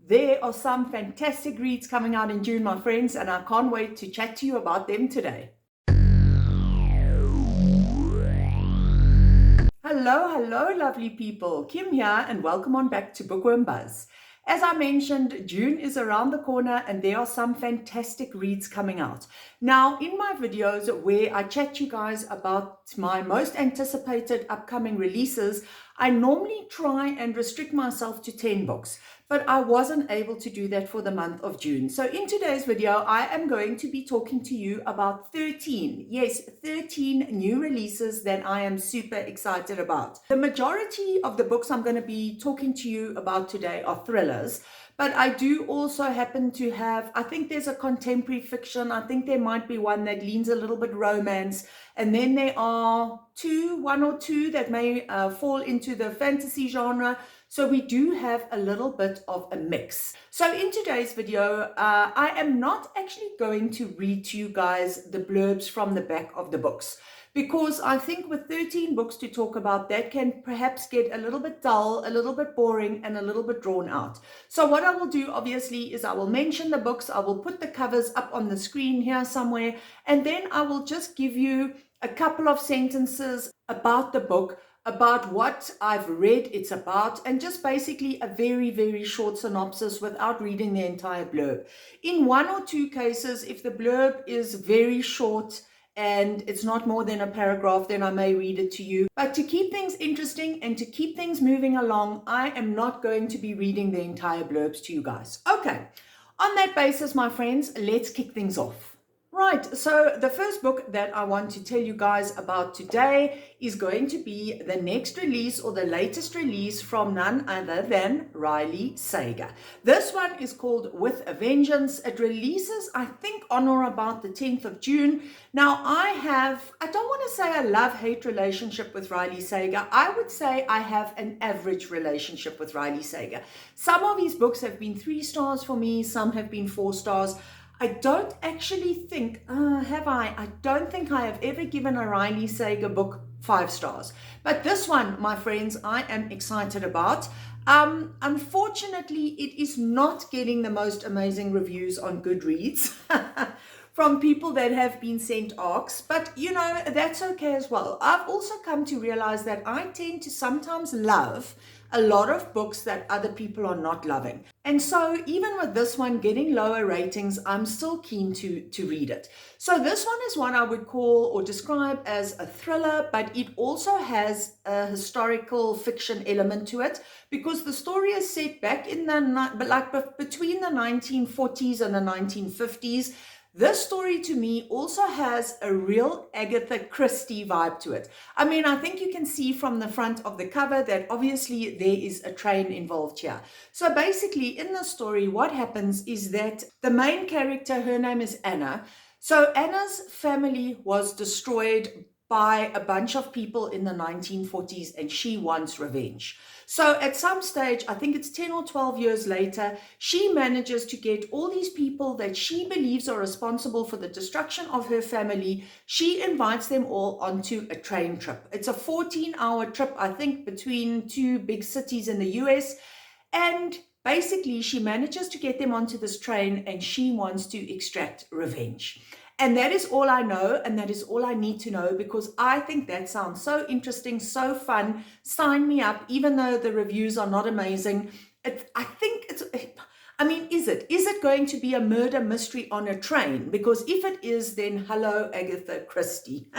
There are some fantastic reads coming out in June, my friends, and I can't wait to chat to you about them today. Hello, lovely people. Kim here, and welcome on back to Bookworm Buzz. As I mentioned, June is around the corner and there are some fantastic reads coming out. Now, in my videos where I chat to you guys about my most anticipated upcoming releases, I normally try and restrict myself to 10 books, but I wasn't able to do that for the month of June. So in today's video, I am going to be talking to you about 13 new releases that I am super excited about. The majority of the books I'm going to be talking to you about today are thrillers, but I do also happen to have, I think there's a contemporary fiction, I think there might be one that leans a little bit romance, and then there are one or two that may fall into the fantasy genre. So we do have a little bit of a mix. So in today's video, I am not actually going to read to you guys the blurbs from the back of the books, because I think with 13 books to talk about, that can perhaps get a little bit dull, a little bit boring, and a little bit drawn out. So what I will do, obviously, is I will mention the books, I will put the covers up on the screen here somewhere, and then I will just give you a couple of sentences about the book, about what I've read it's about, and just basically a very, very short synopsis without reading the entire blurb. In one or two cases, if the blurb is very short and it's not more than a paragraph, then I may read it to you. But to keep things interesting and to keep things moving along, I am not going to be reading the entire blurbs to you guys. Okay, on that basis, my friends, let's kick things off. Right, so the first book that I want to tell you guys about today is going to be the next release, or the latest release, from none other than Riley Sager. This one is called With a Vengeance. It releases, I think, on or about the 10th of June. Now, I don't want to say a love-hate relationship with Riley Sager. I would say I have an average relationship with Riley Sager. Some of his books have been 3 stars for me, some have been 4 stars. I don't actually think, I don't think I have ever given a Riley Sager book 5 stars. But this one, my friends, I am excited about. Unfortunately, it is not getting the most amazing reviews on Goodreads from people that have been sent ARCs, but you know, that's okay as well. I've also come to realize that I tend to sometimes love a lot of books that other people are not loving. And so even with this one getting lower ratings, I'm still keen to read it. So this one is one I would call or describe as a thriller, but it also has a historical fiction element to it, because the story is set back in between the 1940s and the 1950s. This story to me also has a real Agatha Christie vibe to it. I mean, I think you can see from the front of the cover that obviously there is a train involved here. So basically in the story, what happens is that the main character, her name is Anna. So Anna's family was destroyed by a bunch of people in the 1940s, and she wants revenge. So at some stage, I think it's 10 or 12 years later, she manages to get all these people that she believes are responsible for the destruction of her family. She invites them all onto a train trip. It's a 14-hour trip, I think, between 2 big cities in the US. And basically, she manages to get them onto this train, and she wants to extract revenge. And that is all I know, and that is all I need to know, because I think that sounds so interesting, so fun. Sign me up, even though the reviews are not amazing. I mean, is it going to be a murder mystery on a train? Because if it is, then hello, Agatha Christie.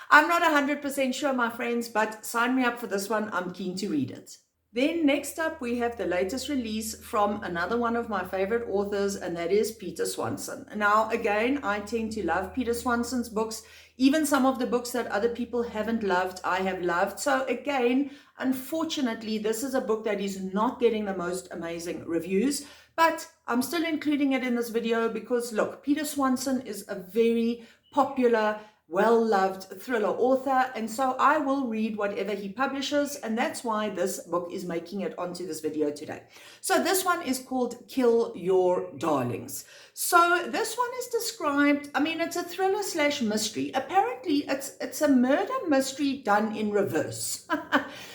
I'm not 100% sure, my friends, but sign me up for this one. I'm keen to read it. Then next up, we have the latest release from another one of my favorite authors, and that is Peter Swanson. Now, again, I tend to love Peter Swanson's books. Even some of the books that other people haven't loved, I have loved. So again, unfortunately, this is a book that is not getting the most amazing reviews, but I'm still including it in this video because, look, Peter Swanson is a very popular well-loved thriller author, and so I will read whatever he publishes, and that's why this book is making it onto this video today. So this one is called Kill Your Darlings. So this one is described, I mean, it's a thriller slash mystery. Apparently it's a murder mystery done in reverse.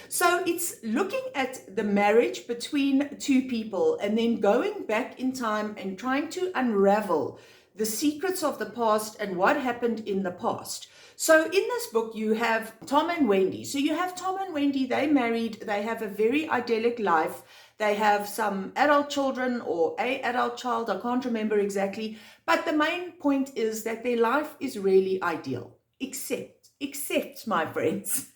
So it's looking at the marriage between two people and then going back in time and trying to unravel the secrets of the past and what happened in the past. So in this book, you have Tom and Wendy. So you have Tom and Wendy, they married, they have a very idyllic life. They have some adult children or a adult child, I can't remember exactly. But the main point is that their life is really ideal, except my friends.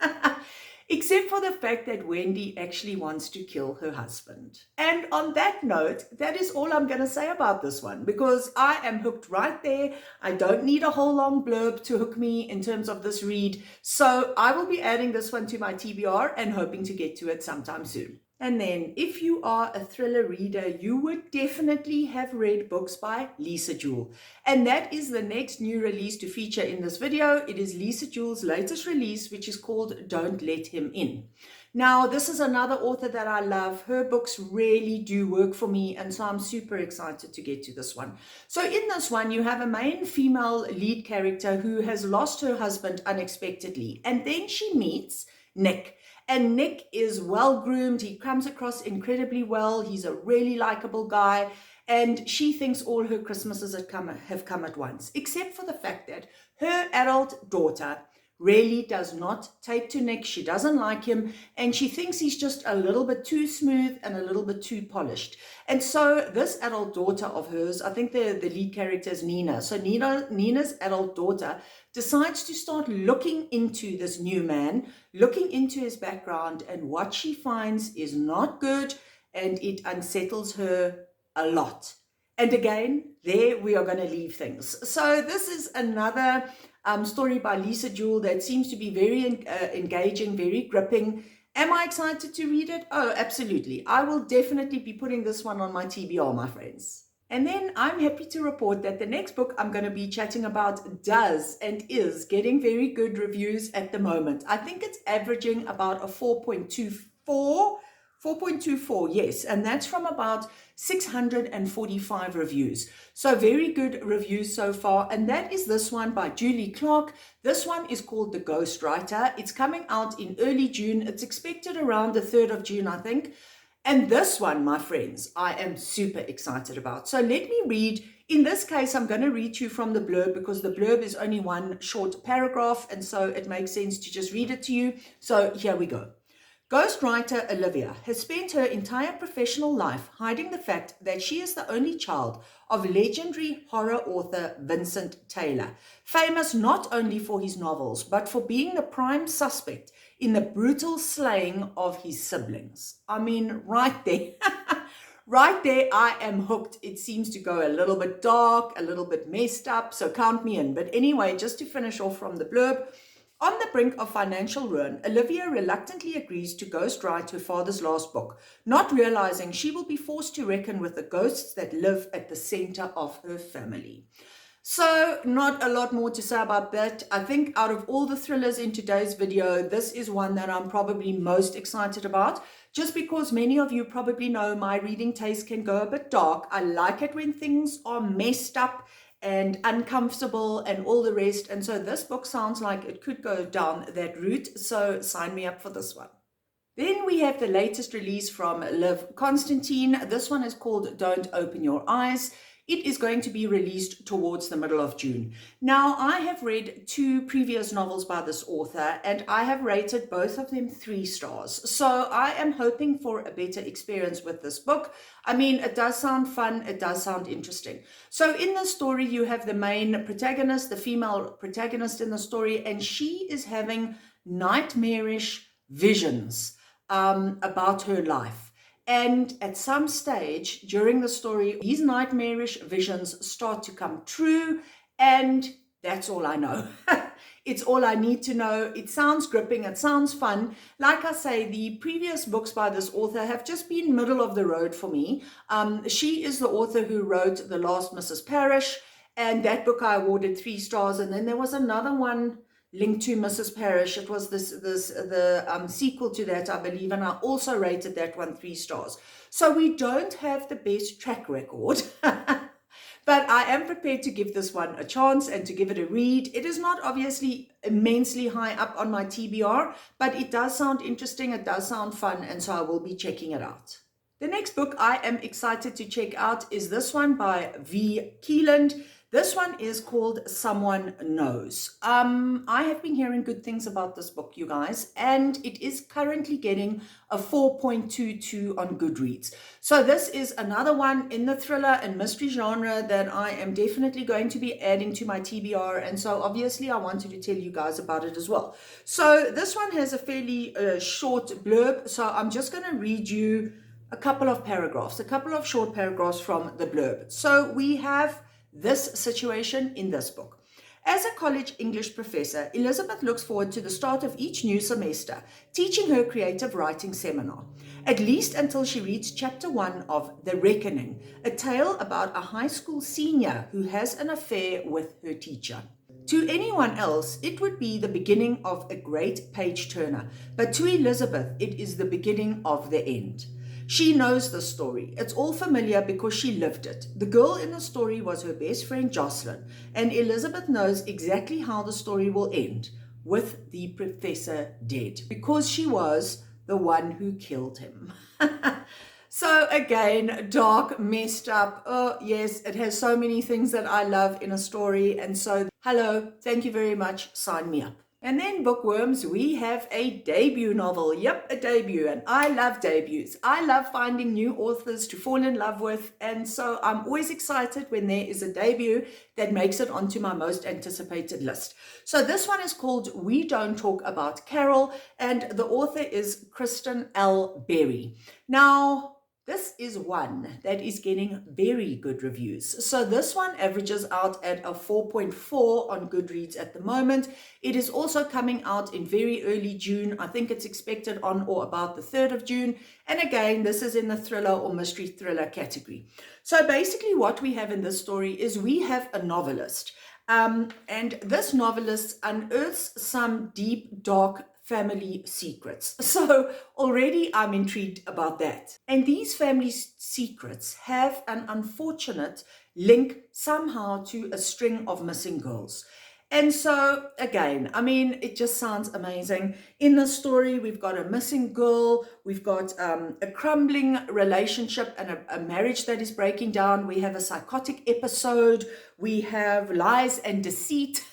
Except for the fact that Wendy actually wants to kill her husband. And on that note, that is all I'm going to say about this one, because I am hooked right there. I don't need a whole long blurb to hook me in terms of this read. So I will be adding this one to my TBR and hoping to get to it sometime soon. And then, if you are a thriller reader, you would definitely have read books by Lisa Jewell. And that is the next new release to feature in this video. It is Lisa Jewell's latest release, which is called Don't Let Him In. Now, this is another author that I love. Her books really do work for me, and so I'm super excited to get to this one. So in this one, you have a main female lead character who has lost her husband unexpectedly, and then she meets Nick. And Nick is well-groomed. He comes across incredibly well. He's a really likable guy. And she thinks all her Christmases have come at once, except for the fact that her adult daughter really does not take to Nick. She doesn't like him, and she thinks he's just a little bit too smooth and a little bit too polished. And so this adult daughter of hers, I think the lead character is Nina. So Nina's adult daughter decides to start looking into this new man, looking into his background, and what she finds is not good, and it unsettles her a lot. And again, there we are going to leave things. So this is another story by Lisa Jewell that seems to be very engaging, very gripping. Am I excited to read it? Oh, absolutely. I will definitely be putting this one on my TBR, my friends. And then I'm happy to report that the next book I'm going to be chatting about does and is getting very good reviews at the moment. I think it's averaging about a 4.24, yes, and that's from about 645 reviews. So very good reviews so far, and that is this one by Julie Clark. This one is called The Ghostwriter. It's coming out in early June. It's expected around the 3rd of June, I think. And this one, my friends, I am super excited about. So let me read. In this case, I'm going to read you from the blurb because the blurb is only one short paragraph, and so it makes sense to just read it to you. So here we go. Ghostwriter Olivia has spent her entire professional life hiding the fact that she is the only child of legendary horror author Vincent Taylor, famous not only for his novels, but for being the prime suspect in the brutal slaying of his siblings. I mean, right there. Right there, I am hooked. It seems to go a little bit dark, a little bit messed up, so count me in. But anyway, just to finish off from the blurb, on the brink of financial ruin, Olivia reluctantly agrees to ghostwrite her father's last book, not realizing she will be forced to reckon with the ghosts that live at the center of her family. So not a lot more to say about that. I think out of all the thrillers in today's video, this is one that I'm probably most excited about, just because many of you probably know my reading taste can go a bit dark. I like it when things are messed up and uncomfortable and all the rest. And so this book sounds like it could go down that route. So sign me up for this one. Then we have the latest release from Liv Constantine. This one is called Don't Open Your Eyes. It is going to be released towards the middle of June. Now, I have read 2 previous novels by this author, and I have rated both of them 3 stars. So I am hoping for a better experience with this book. I mean, it does sound fun. It does sound interesting. So in the story, you have the main protagonist, the female protagonist in the story, and she is having nightmarish visions about her life. And at some stage during the story, these nightmarish visions start to come true, and that's all I know. It's all I need to know. It sounds gripping. It sounds fun. Like I say, the previous books by this author have just been middle of the road for me. She is the author who wrote The Last Mrs. Parrish, And that book I awarded 3 stars. And then there was another one linked to Mrs. Parrish. It was the sequel to that, I believe, and I also rated that one 3 stars. So we don't have the best track record, but I am prepared to give this one a chance and to give it a read. It is not obviously immensely high up on my TBR, but it does sound interesting, it does sound fun, and so I will be checking it out. The next book I am excited to check out is this one by V. Keeland. This one is called Someone Knows. I have been hearing good things about this book, you guys, and it is currently getting a 4.22 on Goodreads. So this is another one in the thriller and mystery genre that I am definitely going to be adding to my TBR, and so obviously I wanted to tell you guys about it as well. So this one has a fairly short blurb, so I'm just going to read you a couple of paragraphs, a couple of short paragraphs from the blurb. So we have this situation in this book. As a college English professor, Elizabeth looks forward to the start of each new semester, teaching her creative writing seminar, at least until she reads chapter 1 of The Reckoning, a tale about a high school senior who has an affair with her teacher. To anyone else, it would be the beginning of a great page-turner, but to Elizabeth, it is the beginning of the end. She knows the story. It's all familiar because she lived it. The girl in the story was her best friend Jocelyn, and Elizabeth knows exactly how the story will end, with the professor dead, because she was the one who killed him. So again, dark, messed up. Oh yes, it has so many things that I love in a story, and so hello, thank you very much, sign me up. And then Bookworms, we have a debut novel. Yep, a debut. And I love debuts. I love finding new authors to fall in love with. And so I'm always excited when there is a debut that makes it onto my most anticipated list. So this one is called We Don't Talk About Carol. And the author is Kristen L. Berry. Now, this is one that is getting very good reviews. So this one averages out at a 4.4 on Goodreads at the moment. It is also coming out in very early June. I think it's expected on or about the 3rd of June. And again, this is in the thriller or mystery thriller category. So basically what we have in this story is we have a novelist. And this novelist unearths some deep, dark family secrets. So already I'm intrigued about that. And these family secrets have an unfortunate link somehow to a string of missing girls. And so again, I mean, it just sounds amazing. In the story, we've got a missing girl, we've got a crumbling relationship and a marriage that is breaking down. We have a psychotic episode, we have lies and deceit.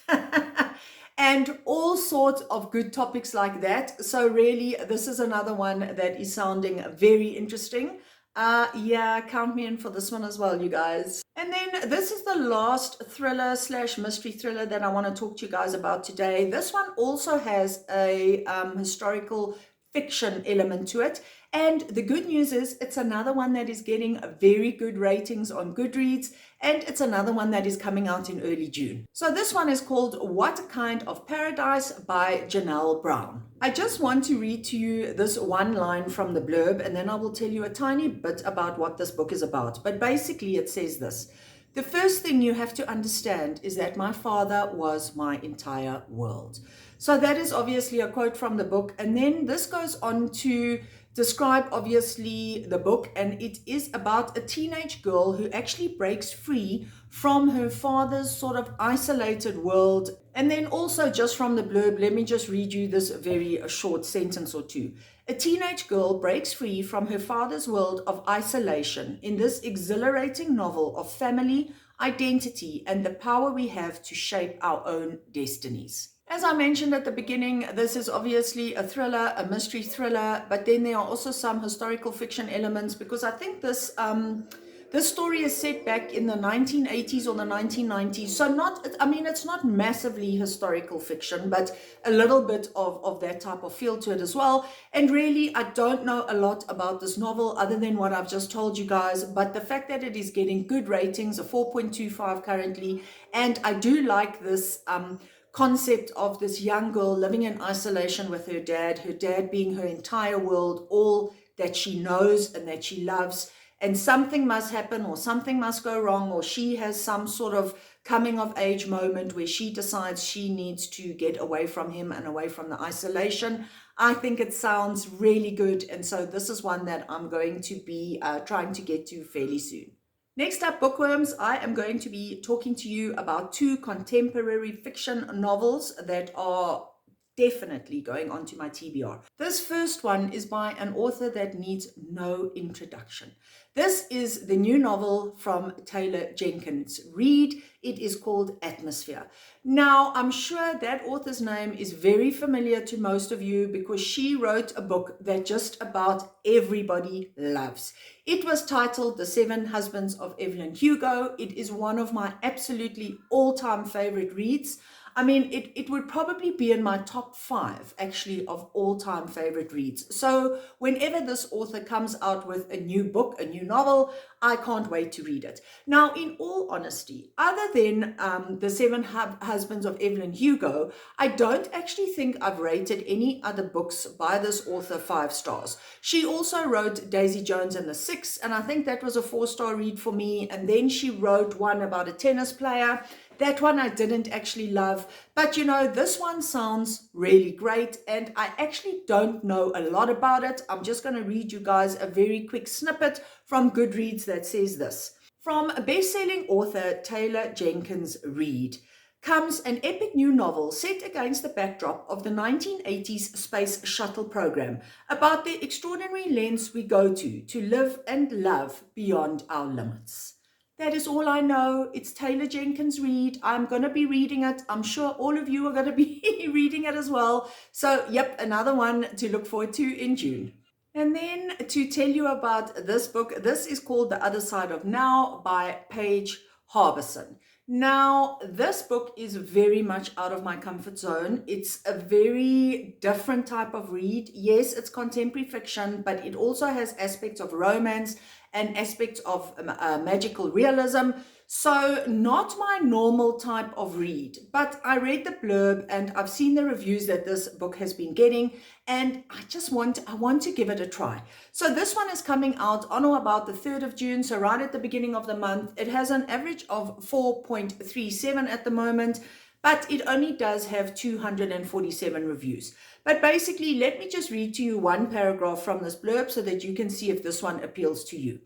And all sorts of good topics like that. So really, this is another one that is sounding very interesting. Yeah, count me in for this one as well, you guys. And then this is the last thriller slash mystery thriller that I want to talk to you guys about today. This one also has a historical fiction element to it. And the good news is it's another one that is getting very good ratings on Goodreads, and it's another one that is coming out in early June. So this one is called What Kind of Paradise by Janelle Brown. I just want to read to you this one line from the blurb, and then I will tell you a tiny bit about what this book is about. But basically it says this: the first thing you have to understand is that my father was my entire world. So that is obviously a quote from the book. And then this goes on to describe obviously the book, and it is about a teenage girl who actually breaks free from her father's sort of isolated world. And then also just from the blurb, let me just read you this very short sentence or two. A teenage girl breaks free from her father's world of isolation in this exhilarating novel of family, identity, and the power we have to shape our own destinies. As I mentioned at the beginning, this is obviously a thriller, a mystery thriller, but then there are also some historical fiction elements, because I think this story is set back in the 1980s or the 1990s. So it's not massively historical fiction, but a little bit of that type of feel to it as well. And really, I don't know a lot about this novel other than what I've just told you guys, but the fact that it is getting good ratings, a 4.25 currently, and I do like this concept of this young girl living in isolation with her dad being her entire world, all that she knows and that she loves. and something must happen or something must go wrong, or she has some sort of coming of age moment where she decides she needs to get away from him and away from the isolation. I think it sounds really good, and so this is one that I'm going to be trying to get to fairly soon. Next up, bookworms, I am going to be talking to you about 2 contemporary fiction novels that are definitely going onto my TBR. This first one is by an author that needs no introduction. This is the new novel from Taylor Jenkins Reid. It is called Atmosphere. Now, I'm sure that author's name is very familiar to most of you because she wrote a book that just about everybody loves. It was titled The 7 Husbands of Evelyn Hugo. It is one of my absolutely all-time favorite reads. I mean, it would probably be in my top 5, actually, of all-time favorite reads. So whenever this author comes out with a new book, a new novel, I can't wait to read it. Now, in all honesty, other than The 7 Husbands of Evelyn Hugo, I don't actually think I've rated any other books by this author 5 stars. She also wrote Daisy Jones and the Six, and I think that was a 4-star read for me. And then she wrote one about a tennis player. That one I didn't actually love, but you know, this one sounds really great, and I actually don't know a lot about it. I'm just going to read you guys a very quick snippet from Goodreads that says this. From best-selling author Taylor Jenkins Reid comes an epic new novel set against the backdrop of the 1980s space shuttle program about the extraordinary lengths we go to live and love beyond our limits. That is all I know. It's Taylor Jenkins Reid. I'm going to be reading it. I'm sure all of you are going to be reading it as well. So, yep, another one to look forward to in June. And then to tell you about this book, this is called The Other Side of Now by Paige Harbison. Now, this book is very much out of my comfort zone. It's a very different type of read. Yes, it's contemporary fiction, but it also has aspects of romance and aspects of magical realism. So not my normal type of read, but I read the blurb and I've seen the reviews that this book has been getting, and I want to give it a try. So this one is coming out on or about the 3rd of June, so right at the beginning of the month. It has an average of 4.37 at the moment, but it only does have 247 reviews. But basically, let me just read to you one paragraph from this blurb so that you can see if this one appeals to you.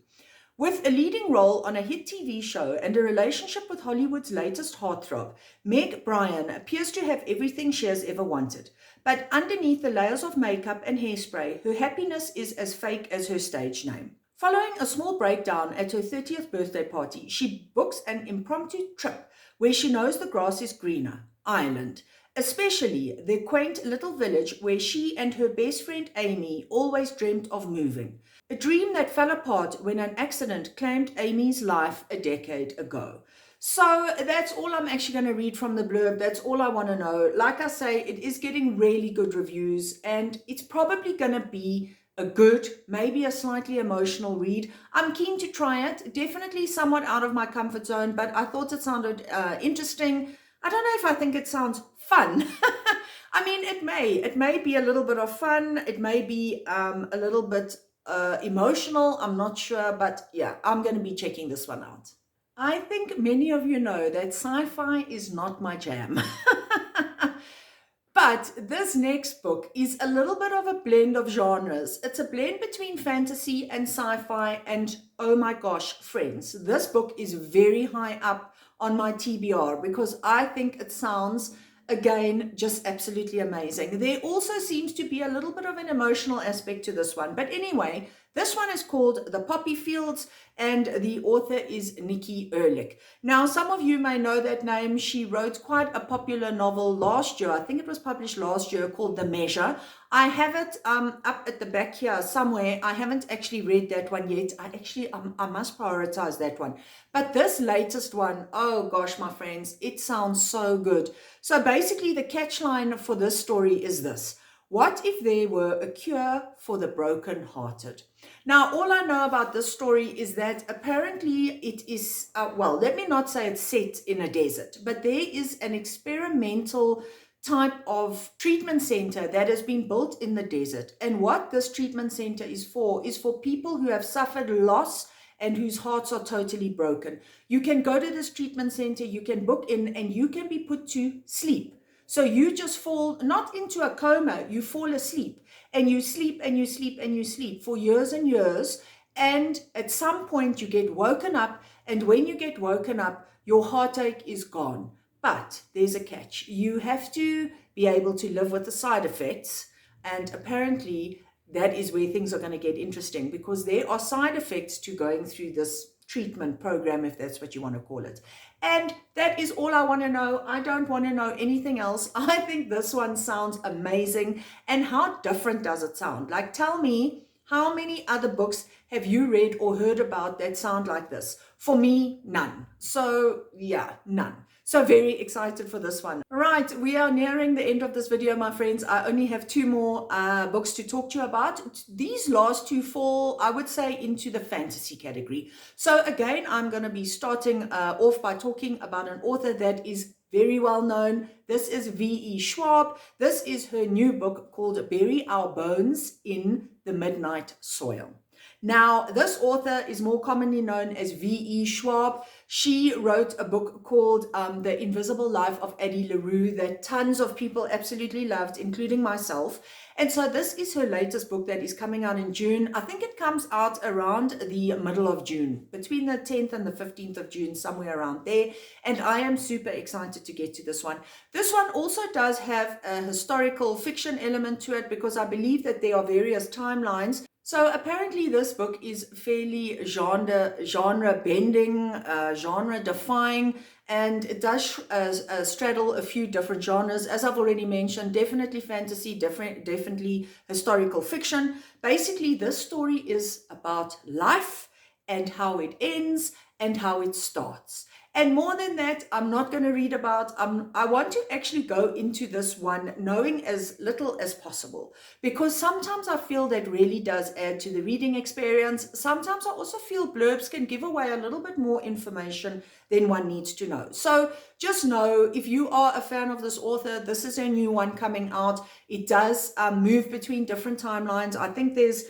With a leading role on a hit TV show and a relationship with Hollywood's latest heartthrob, Meg Bryan appears to have everything she has ever wanted. But underneath the layers of makeup and hairspray, her happiness is as fake as her stage name. Following a small breakdown at her 30th birthday party, she books an impromptu trip where she knows the grass is greener, Ireland, especially the quaint little village where she and her best friend Amy always dreamt of moving. A dream that fell apart when an accident claimed Amy's life a decade ago. So that's all I'm actually going to read from the blurb. That's all I want to know. Like I say, it is getting really good reviews, and it's probably going to be a good, maybe a slightly emotional read. I'm keen to try it. Definitely somewhat out of my comfort zone, but I thought it sounded interesting. I don't know if I think it sounds fun. I mean, it may be a little bit of fun. It may be a little bit emotional. I'm not sure, but yeah, I'm going to be checking this one out. I think many of you know that sci-fi is not my jam. But this next book is a little bit of a blend of genres. It's a blend between fantasy and sci-fi, and oh my gosh, friends, this book is very high up on my TBR because I think it sounds, again, just absolutely amazing. There also seems to be a little bit of an emotional aspect to this one. But anyway, this one is called The Poppy Fields, and the author is Nikki Erlich. Now, some of you may know that name. She wrote quite a popular novel last year. I think it was published last year, called The Measure. I have it up at the back here somewhere. I haven't actually read that one yet. I must prioritize that one. But this latest one, oh gosh, my friends, it sounds so good. So basically, the catchline for this story is this. What if there were a cure for the broken-hearted? Now, all I know about this story is that apparently it is, well, let me not say it's set in a desert, but there is an experimental type of treatment center that has been built in the desert. And what this treatment center is for people who have suffered loss and whose hearts are totally broken. You can go to this treatment center, you can book in, and you can be put to sleep. So you just fall not into a coma, you fall asleep, and you sleep and you sleep and you sleep for years and years. And at some point you get woken up, and when you get woken up, your heartache is gone. But there's a catch. You have to be able to live with the side effects, and apparently that is where things are going to get interesting, because there are side effects to going through this treatment program, if that's what you want to call it. And that is all I want to know. I don't want to know anything else. I think this one sounds amazing. And how different does it sound? Like, tell me, how many other books have you read or heard about that sound like this? For me, none. So yeah, none. So very excited for this one. Right, we are nearing the end of this video, my friends. I only have two more books to talk to you about. These last two fall, I would say, into the fantasy category. So again, I'm going to be starting off by talking about an author that is very well known. This is V.E. Schwab. This is her new book called Bury Our Bones in the Midnight Soil. Now, this author is more commonly known as V.E. Schwab. She wrote a book called The Invisible Life of Addie LaRue that tons of people absolutely loved, including myself. And so this is her latest book that is coming out in June. I think it comes out around the middle of June, between the 10th and the 15th of June, somewhere around there. And I am super excited to get to this one. This one also does have a historical fiction element to it, because I believe that there are various timelines. So apparently this book is fairly genre bending, genre defying, and it does straddle a few different genres. As I've already mentioned, definitely fantasy, definitely historical fiction. Basically, this story is about life and how it ends and how it starts. And more than that, I'm not going to read about. I want to actually go into this one knowing as little as possible, because sometimes I feel that really does add to the reading experience. Sometimes I also feel blurbs can give away a little bit more information than one needs to know. So just know, if you are a fan of this author, this is a new one coming out. It does move between different timelines. I think there's,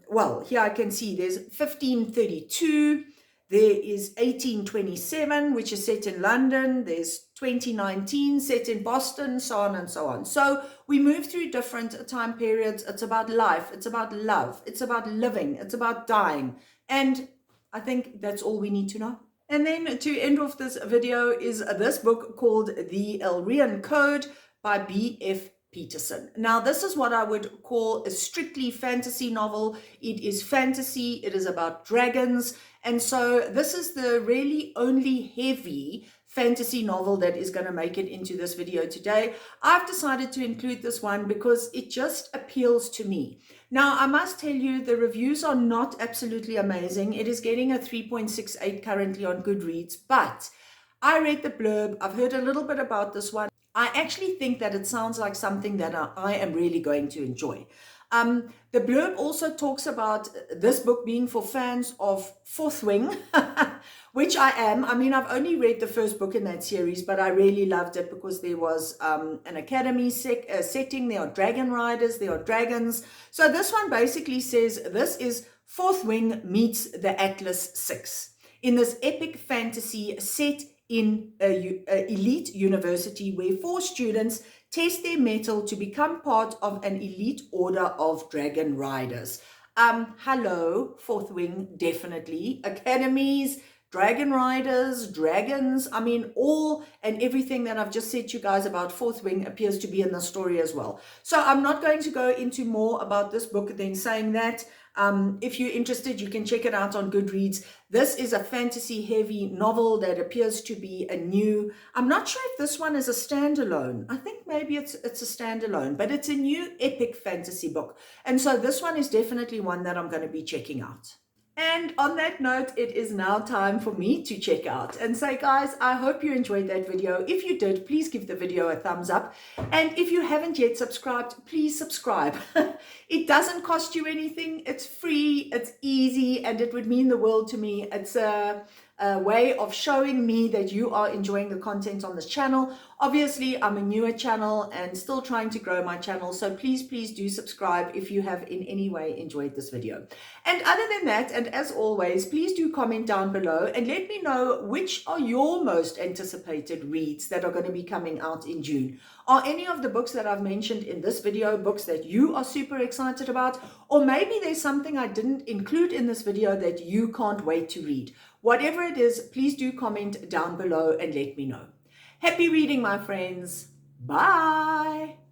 well, here I can see there's 1532. There is 1827, which is set in London. There's 2019, set in Boston, so on and so on. So we move through different time periods. It's about life. It's about love. It's about living. It's about dying. And I think that's all we need to know. And then to end off this video is this book called The Elrian Code by B.F. Peterson. Now, this is what I would call a strictly fantasy novel. It is fantasy. It is about dragons. And so this is the really only heavy fantasy novel that is going to make it into this video today. I've decided to include this one because it just appeals to me. Now, I must tell you, the reviews are not absolutely amazing. It is getting a 3.68 currently on Goodreads, but I read the blurb. I've heard a little bit about this one. I actually think that it sounds like something that I am really going to enjoy. The blurb also talks about this book being for fans of Fourth Wing, which I am. I mean, I've only read the first book in that series, but I really loved it because there was an academy setting. There are dragon riders, there are dragons. So this one basically says this is Fourth Wing meets the Atlas Six in this epic fantasy set in an elite university where 4 students test their mettle to become part of an elite order of dragon riders. Hello, Fourth Wing, definitely. Academies, dragon riders, dragons, I mean, all and everything that I've just said to you guys about Fourth Wing appears to be in the story as well. So I'm not going to go into more about this book than saying that. If you're interested, you can check it out on Goodreads. This is a fantasy heavy novel that appears to be a new, I'm not sure if this one is a standalone. I think maybe it's a standalone, but it's a new epic fantasy book. And so this one is definitely one that I'm going to be checking out. And on that note, it is now time for me to check out and say, guys, I hope you enjoyed that video. If you did, please give the video a thumbs up. And if you haven't yet subscribed, please subscribe. It doesn't cost you anything. It's free, it's easy, and it would mean the world to me. It's way of showing me that you are enjoying the content on this channel. Obviously, I'm a newer channel and still trying to grow my channel, so please do subscribe if you have in any way enjoyed this video. And other than that, and as always, please do comment down below and let me know which are your most anticipated reads that are going to be coming out in June. Are any of the books that I've mentioned in this video books that you are super excited about? Or maybe there's something I didn't include in this video that you can't wait to read. Whatever it is, please do comment down below and let me know. Happy reading, my friends. Bye.